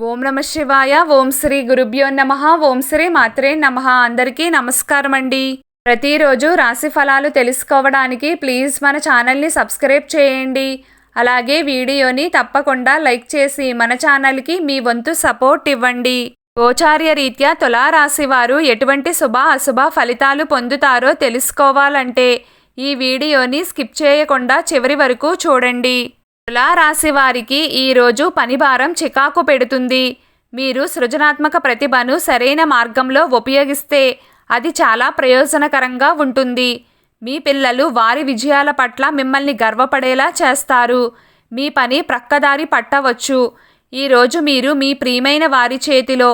ఓం నమ శివాయ. ఓం శ్రీ గురుభ్యో నమః. ఓం శ్రీ మాత్రే నమః. అందరికీ నమస్కారం అండి. ప్రతిరోజు రాశి ఫలాలు తెలుసుకోవడానికి ప్లీజ్ మన ఛానల్ని సబ్స్క్రైబ్ చేయండి. అలాగే వీడియోని తప్పకుండా లైక్ చేసి మన ఛానల్కి మీ వంతు సపోర్ట్ ఇవ్వండి. గోచార్య రీత్యా తులారాశి వారు ఎటువంటి శుభ అశుభ ఫలితాలు పొందుతారో తెలుసుకోవాలంటే ఈ వీడియోని స్కిప్ చేయకుండా చివరి వరకు చూడండి. తులారాశి వారికి ఈరోజు పనిభారం చికాకు పెడుతుంది. మీరు సృజనాత్మక ప్రతిభను సరైన మార్గంలో ఉపయోగిస్తే అది చాలా ప్రయోజనకరంగా ఉంటుంది. మీ పిల్లలు వారి విజయాల పట్ల మిమ్మల్ని గర్వపడేలా చేస్తారు. మీ పని ప్రక్కదారి పట్టవచ్చు. ఈరోజు మీరు మీ ప్రియమైన వారి చేతిలో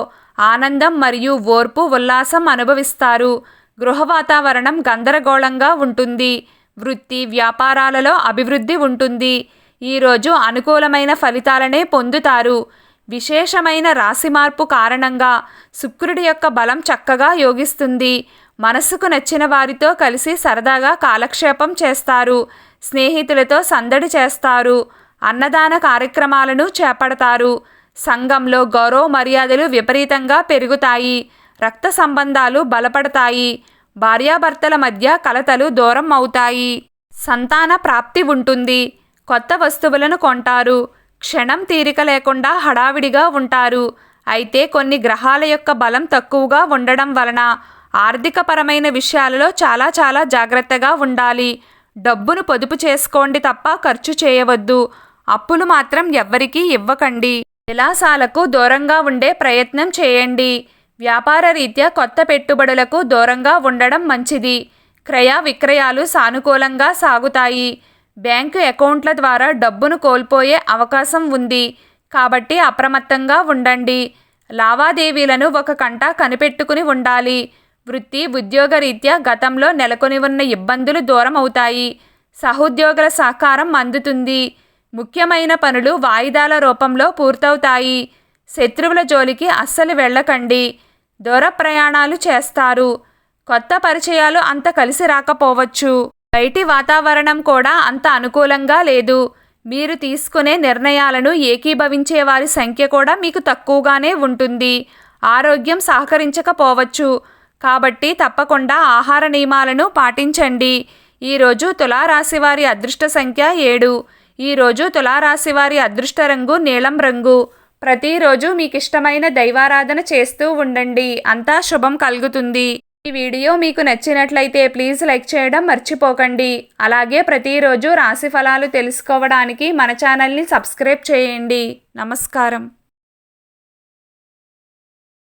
ఆనందం మరియు ఓర్పు ఉల్లాసం అనుభవిస్తారు. గృహ వాతావరణం గందరగోళంగా ఉంటుంది. వృత్తి వ్యాపారాలలో అభివృద్ధి ఉంటుంది. ఈరోజు అనుకూలమైన ఫలితాలనే పొందుతారు. విశేషమైన రాశి మార్పు కారణంగా శుక్రుడి యొక్క బలం చక్కగా యోగిస్తుంది. మనసుకు నచ్చిన వారితో కలిసి సరదాగా కాలక్షేపం చేస్తారు. స్నేహితులతో సందడి చేస్తారు. అన్నదాన కార్యక్రమాలను చేపడతారు. సంఘంలో గౌరవ మర్యాదలు విపరీతంగా పెరుగుతాయి. రక్త సంబంధాలు బలపడతాయి. భార్యాభర్తల మధ్య కలతలు దూరం అవుతాయి. సంతాన ప్రాప్తి ఉంటుంది. కొత్త వస్తువులను కొంటారు. క్షణం తీరిక లేకుండా హడావిడిగా ఉంటారు. అయితే కొన్ని గ్రహాల యొక్క బలం తక్కువగా ఉండడం వలన ఆర్థికపరమైన విషయాలలో చాలా జాగ్రత్తగా ఉండాలి. డబ్బును పొదుపు చేసుకోండి తప్ప ఖర్చు చేయవద్దు. అప్పులు మాత్రం ఎవ్వరికీ ఇవ్వకండి. విలాసాలకు దూరంగా ఉండే ప్రయత్నం చేయండి. వ్యాపార రీత్యా కొత్త పెట్టుబడులకు దూరంగా ఉండడం మంచిది. క్రయ విక్రయాలు సానుకూలంగా సాగుతాయి. బ్యాంకు అకౌంట్ల ద్వారా డబ్బును కోల్పోయే అవకాశం ఉంది. కాబట్టి అప్రమత్తంగా ఉండండి. లావాదేవీలను ఒక కంట కనిపెట్టుకుని ఉండాలి. వృత్తి ఉద్యోగ రీత్యా గతంలో నెలకొని ఉన్న ఇబ్బందులు దూరం అవుతాయి. సహోద్యోగుల సహకారం అందుతుంది. ముఖ్యమైన పనులు వాయిదాల రూపంలో పూర్తవుతాయి. శత్రువుల జోలికి అస్సలు వెళ్ళకండి. దూర ప్రయాణాలు చేస్తారు. కొత్త పరిచయాలు అంత కలిసి రాకపోవచ్చు. బయటి వాతావరణం కూడా అంత అనుకూలంగా లేదు. మీరు తీసుకునే నిర్ణయాలను ఏకీభవించే వారి సంఖ్య కూడా మీకు తక్కువగానే ఉంటుంది. ఆరోగ్యం సహకరించకపోవచ్చు. కాబట్టి తప్పకుండా ఆహార నియమాలను పాటించండి. ఈరోజు తులారాశి వారి అదృష్ట సంఖ్య 7. ఈరోజు తులారాశి వారి అదృష్ట రంగు నీలం రంగు. ప్రతిరోజు మీకు ఇష్టమైన దైవారాధన చేస్తూ ఉండండి. అంతా శుభం కలుగుతుంది. ఈ వీడియో మీకు నచ్చినట్లయితే ప్లీజ్ లైక్ చేయడం మర్చిపోకండి. అలాగే ప్రతిరోజు రాశి ఫలాలు తెలుసుకోవడానికి మన ఛానల్ని సబ్స్క్రైబ్ చేయండి. నమస్కారం.